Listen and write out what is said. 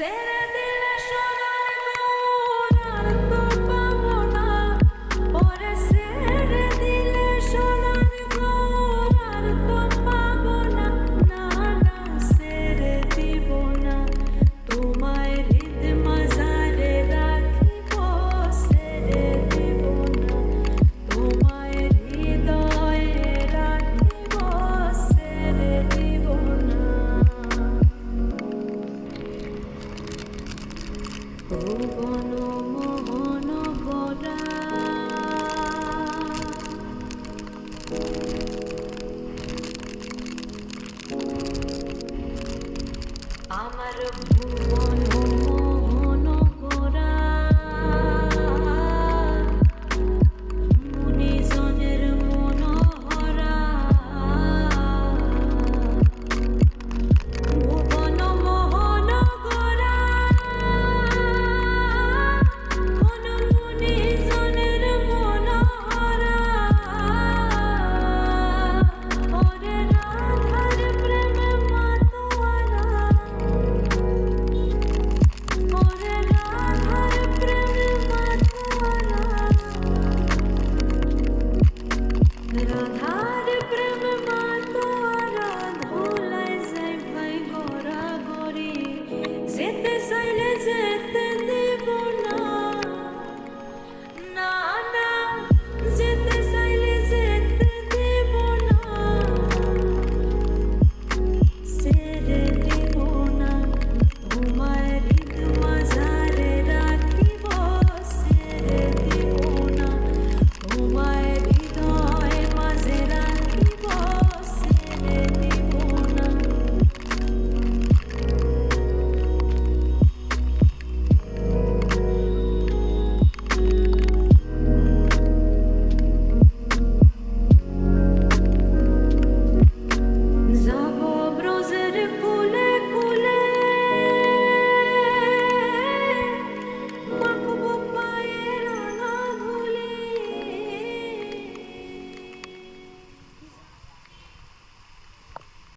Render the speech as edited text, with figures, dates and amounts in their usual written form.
ছেড়ে দিলে সোনার মন আর তো পাবো না, ওরে ছেড়ে দিলে সোনার মন আর তো পাবো না, না না ছেড়ে দিব না, তোমায় হৃদ মাঝারে রাখিব, ছেড়ে দিব না, তোমায় হৃদয়ে রাখিব, ছেড়ে দিব না। ভুবন